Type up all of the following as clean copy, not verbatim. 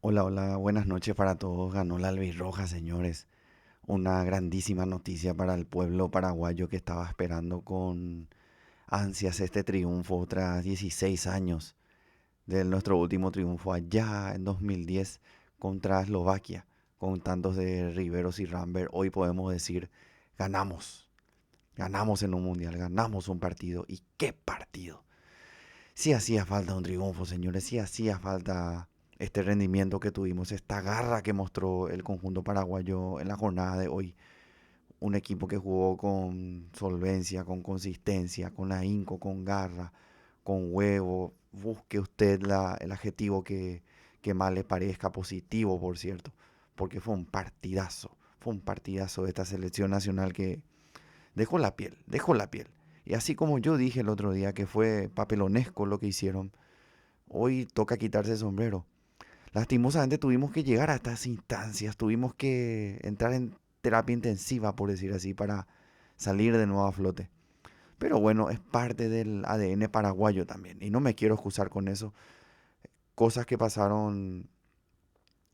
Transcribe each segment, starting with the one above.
Hola, hola, buenas noches para todos. Ganó la Albirroja, señores. Una grandísima noticia para el pueblo paraguayo que estaba esperando con ansias este triunfo tras 16 años de nuestro último triunfo allá en 2010 contra Eslovaquia. Con tantos de Riveros y Rambert, hoy podemos decir, ganamos. Ganamos en un mundial, ganamos un partido. ¿Y qué partido? Sí hacía falta un triunfo, señores, sí hacía falta este rendimiento que tuvimos, esta garra que mostró el conjunto paraguayo en la jornada de hoy. Un equipo que jugó con solvencia, con consistencia, con ahínco, con garra, con huevo. Busque usted el adjetivo que más le parezca positivo, por cierto, porque fue un partidazo de esta selección nacional que dejó la piel, dejó la piel. Y así como yo dije el otro día que fue papelonesco lo que hicieron, hoy toca quitarse el sombrero. Lastimosamente tuvimos que llegar a estas instancias, tuvimos que entrar en terapia intensiva, por decir así, para salir de nuevo a flote. Pero bueno, es parte del ADN paraguayo también. Y no me quiero excusar con eso. Cosas que pasaron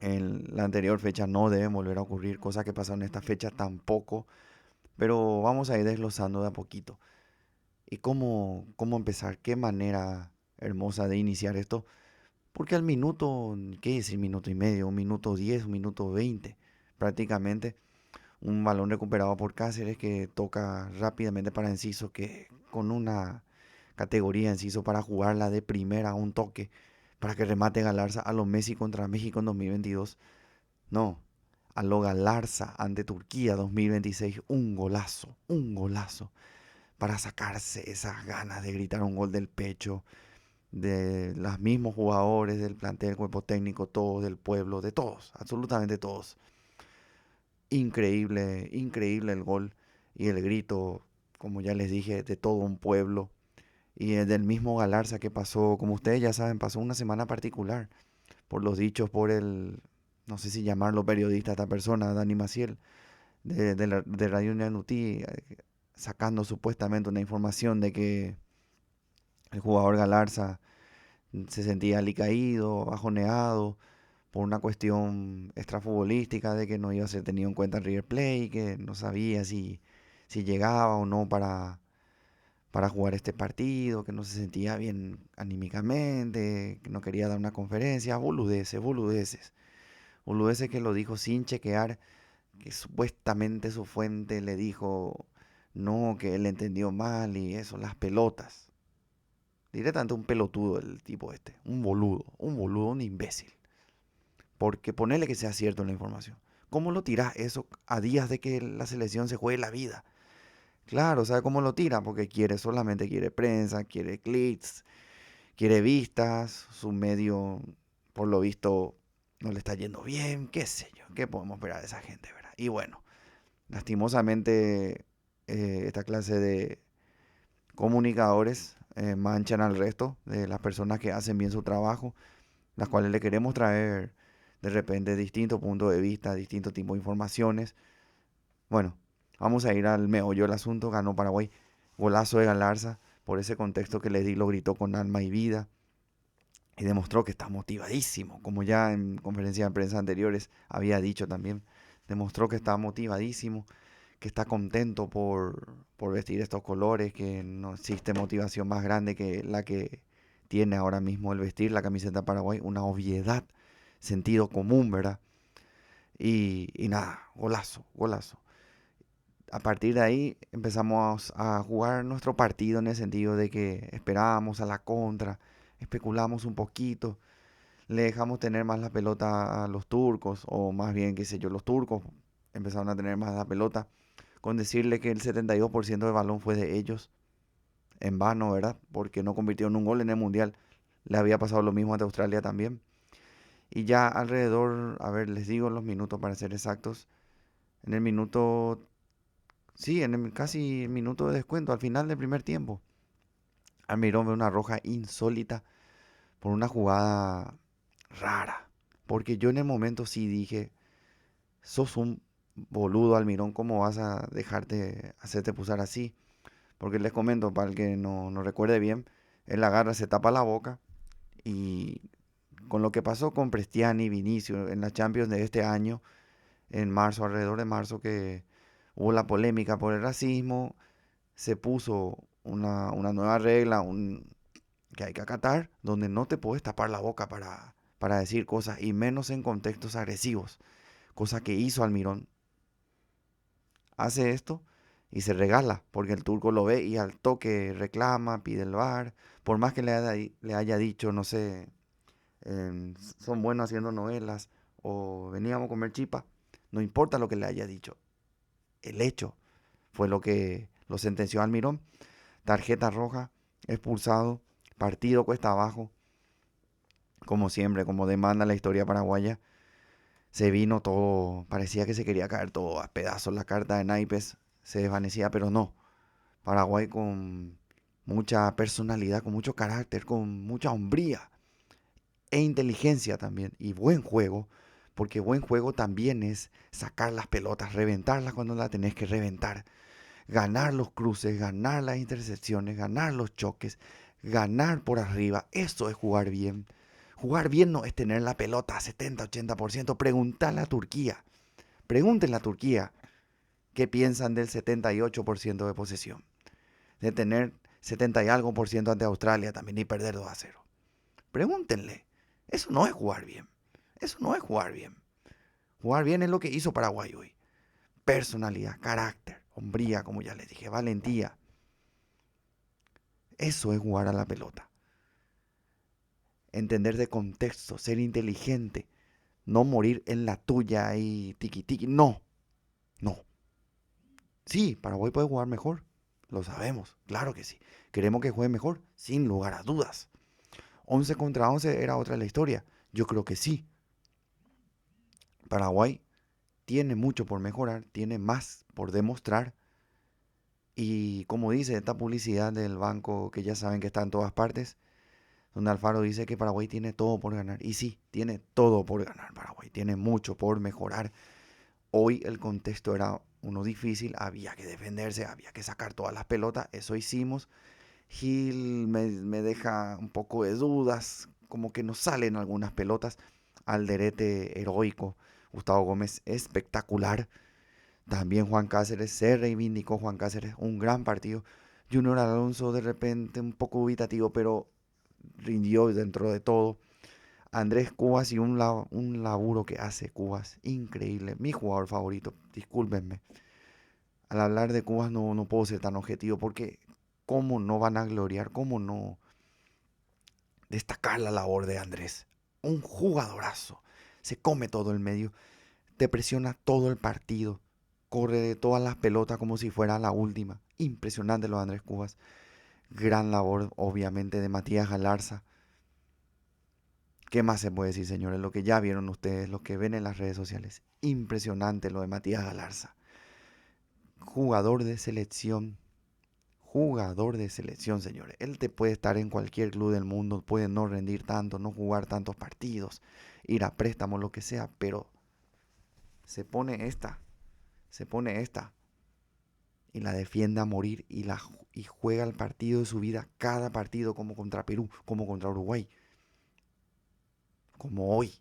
en la anterior fecha no deben volver a ocurrir. Cosas que pasaron en esta fecha tampoco. Pero vamos a ir desglosando de a poquito. ¿Y cómo empezar? ¿Qué manera hermosa de iniciar esto? Porque al minuto, ¿qué decir? Minuto y medio, un minuto 10, un minuto 20, prácticamente un balón recuperado por Cáceres que toca rápidamente para Enciso, que con una categoría Enciso para jugarla de primera a un toque, para que remate Galarza a lo Messi contra México en 2022. No, a lo Galarza ante Turquía 2026, un golazo, para sacarse esas ganas de gritar un gol del pecho, de los mismos jugadores, del plantel, cuerpo técnico, todos, del pueblo, de todos, absolutamente todos. Increíble, increíble el gol y el grito, como ya les dije, de todo un pueblo. Y el del mismo Galarza que pasó, como ustedes ya saben, pasó una semana particular, por los dichos, por el, no sé si llamarlo periodista, esta persona, Dani Maciel, de Radio Nanutí, sacando supuestamente una información de que el jugador Galarza se sentía alicaído, bajoneado, por una cuestión extrafutbolística de que no iba a ser tenido en cuenta en River Plate, que no sabía si llegaba o no para jugar este partido, que no se sentía bien anímicamente, que no quería dar una conferencia, boludeces, boludeces. Boludeces que lo dijo sin chequear, que supuestamente su fuente le dijo no, que él entendió mal y eso, las pelotas. Directamente un pelotudo el tipo este, un boludo, un imbécil. Porque ponele que sea cierto la información. ¿Cómo lo tirás eso a días de que la selección se juegue la vida? Claro, ¿sabe cómo lo tira? Porque solamente quiere prensa, quiere clics, quiere vistas, su medio, por lo visto, no le está yendo bien, qué sé yo, qué podemos esperar de esa gente, ¿verdad? Y bueno, lastimosamente esta clase de comunicadores manchan al resto de las personas que hacen bien su trabajo, las cuales le queremos traer de repente distintos puntos de vista, distintos tipos de informaciones. Bueno, vamos a ir al meollo del asunto. Ganó Paraguay, golazo de Galarza, por ese contexto que le di, lo gritó con alma y vida y demostró que está motivadísimo, como ya en conferencias de prensa anteriores había dicho también. Demostró que está motivadísimo, que está contento por vestir estos colores, que no existe motivación más grande que la que tiene ahora mismo el vestir la camiseta Paraguay, una obviedad, sentido común, ¿verdad? Y nada, golazo, golazo. A partir de ahí empezamos a jugar nuestro partido en el sentido de que esperábamos a la contra, especulamos un poquito, le dejamos tener más la pelota a los turcos, o más bien, qué sé yo, los turcos empezaron a tener más la pelota, con decirle que el 72% del balón fue de ellos, en vano, ¿verdad? Porque no convirtieron un gol en el Mundial. Le había pasado lo mismo ante Australia también. Y ya alrededor, a ver, les digo los minutos para ser exactos, en el minuto, sí, en el casi minuto de descuento, al final del primer tiempo, Almirón ve una roja insólita por una jugada rara. Porque yo en el momento sí dije, sos un boludo, Almirón, ¿cómo vas a dejarte hacerte pulsar así? Porque les comento, para el que no recuerde bien, él agarra, se tapa la boca y con lo que pasó con Prestiani y Vinicius en la Champions de este año, en marzo, alrededor de marzo, que hubo la polémica por el racismo, se puso una nueva regla que hay que acatar, donde no te puedes tapar la boca para decir cosas, y menos en contextos agresivos, cosa que hizo Almirón. Hace esto y se regala, porque el turco lo ve y al toque reclama, pide el VAR, por más que le haya dicho, no sé, son buenos haciendo novelas o veníamos a comer chipa, no importa lo que le haya dicho, el hecho fue lo que lo sentenció Almirón, tarjeta roja, expulsado, partido cuesta abajo, como siempre, como demanda la historia paraguaya, se vino todo, parecía que se quería caer todo a pedazos, la carta de naipes se desvanecía, pero no, Paraguay con mucha personalidad, con mucho carácter, con mucha hombría e inteligencia también y buen juego, porque buen juego también es sacar las pelotas, reventarlas cuando la tenés que reventar, ganar los cruces, ganar las intercepciones, ganar los choques, ganar por arriba, eso es jugar bien. Jugar bien no es tener la pelota a 70-80%, preguntarle a Turquía, pregúntenle a Turquía qué piensan del 78% de posesión, de tener 70 y algo por ciento ante Australia también y perder 2-0. Pregúntenle. Eso no es jugar bien. Eso no es jugar bien. Jugar bien es lo que hizo Paraguay hoy. Personalidad, carácter, hombría, como ya les dije, valentía. Eso es jugar a la pelota. Entender de contexto, ser inteligente, no morir en la tuya y tiki tiki. No, no. Sí, Paraguay puede jugar mejor. Lo sabemos, claro que sí. Queremos que juegue mejor, sin lugar a dudas. 11 contra 11 era otra la historia. Yo creo que sí. Paraguay tiene mucho por mejorar, tiene más por demostrar. Y como dice esta publicidad del banco que ya saben que está en todas partes, donde Alfaro dice que Paraguay tiene todo por ganar. Y sí, tiene todo por ganar Paraguay, tiene mucho por mejorar. Hoy el contexto era uno difícil, había que defenderse, había que sacar todas las pelotas, eso hicimos. Gil me deja un poco de dudas, como que no salen algunas pelotas. Alderete heroico, Gustavo Gómez espectacular. También Juan Cáceres, se reivindicó Juan Cáceres, un gran partido. Junior Alonso de repente un poco ubicativo, pero rindió dentro de todo. Andrés Cubas y un laburo que hace Cubas, increíble. Mi jugador favorito, discúlpenme. Al hablar de Cubas no puedo ser tan objetivo porque cómo no van a gloriar, cómo no destacar la labor de Andrés. Un jugadorazo. Se come todo el medio, te presiona todo el partido, corre de todas las pelotas como si fuera la última. Impresionante lo de Andrés Cubas. Gran labor, obviamente, de Matías Galarza. ¿Qué más se puede decir, señores? Lo que ya vieron ustedes, lo que ven en las redes sociales. Impresionante lo de Matías Galarza. Jugador de selección. Jugador de selección, señores. Él te puede estar en cualquier club del mundo, puede no rendir tanto, no jugar tantos partidos, ir a préstamo, lo que sea, pero se pone esta, se pone esta y la defiende a morir y juega el partido de su vida, cada partido, como contra Perú, como contra Uruguay, como hoy.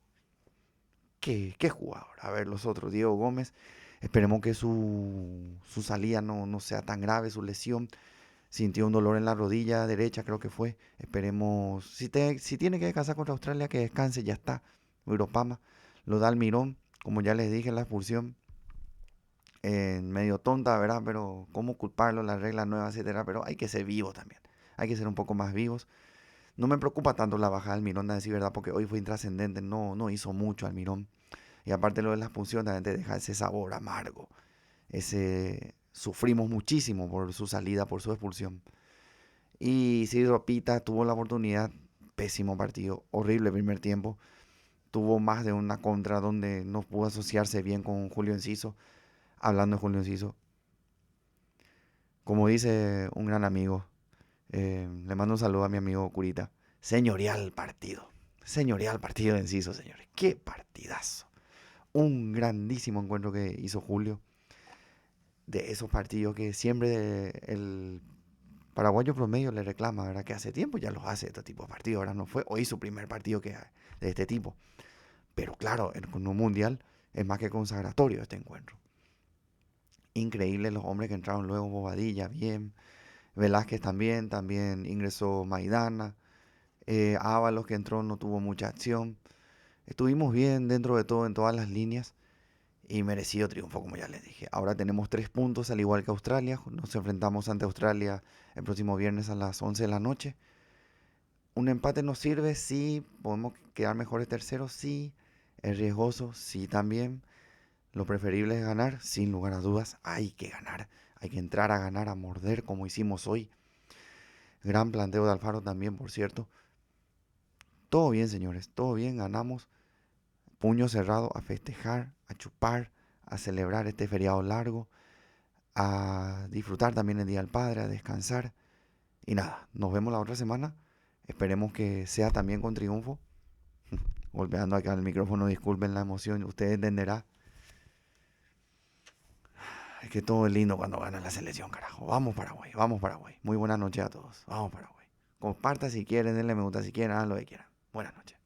¿Qué jugador? A ver, los otros, Diego Gómez, esperemos que su salida no sea tan grave, su lesión. Sintió un dolor en la rodilla derecha, creo que fue. Esperemos, si tiene que descansar contra Australia, que descanse, ya está. Europama lo da Almirón, como ya les dije, la expulsión. Medio tonta, ¿verdad? Pero cómo culparlo, las reglas nuevas, etcétera. Pero hay que ser vivos también. Hay que ser un poco más vivos. No me preocupa tanto la bajada de Almirón, a decir verdad, porque hoy fue intrascendente. No hizo mucho Almirón. Y aparte lo de la expulsión también te deja ese sabor amargo. Sufrimos muchísimo por su salida, por su expulsión. Y sí, Ropita tuvo la oportunidad. Pésimo partido. Horrible primer tiempo. Tuvo más de una contra donde no pudo asociarse bien con Julio Enciso. Hablando de Julio Enciso, como dice un gran amigo, le mando un saludo a mi amigo Curita. Señorial partido. Señorial partido de Enciso, señores. Qué partidazo. Un grandísimo encuentro que hizo Julio. De esos partidos que siempre el paraguayo promedio le reclama, ¿verdad? Que hace tiempo ya los hace este tipo de partidos. Ahora no fue hoy su primer partido que de este tipo. Pero claro, con un mundial es más que consagratorio este encuentro. Increíble los hombres que entraron luego, Bobadilla, bien. Velázquez también ingresó Maidana. Ábalos que entró no tuvo mucha acción. Estuvimos bien dentro de todo en todas las líneas y merecido triunfo, como ya les dije. Ahora tenemos 3 puntos, al igual que Australia. Nos enfrentamos ante Australia el próximo viernes a las 11 de la noche. ¿Un empate nos sirve? Sí. ¿Podemos quedar mejores terceros? Sí. ¿Es riesgoso? Sí, también. Lo preferible es ganar, sin lugar a dudas. Hay que ganar. Hay que entrar a ganar, a morder, como hicimos hoy. Gran planteo de Alfaro también, por cierto. Todo bien, señores. Todo bien. Ganamos. Puño cerrado, a festejar, a chupar, a celebrar este feriado largo, a disfrutar también el Día del Padre, a descansar. Y nada, nos vemos la otra semana. Esperemos que sea también con triunfo. Golpeando acá el micrófono, disculpen la emoción, usted entenderá. Es que todo es lindo cuando gana la selección, carajo. Vamos Paraguay, vamos Paraguay. Muy buenas noches a todos. Vamos Paraguay. Comparta si quieren, denle me gusta si quieren, hagan lo que quieran. Buenas noches.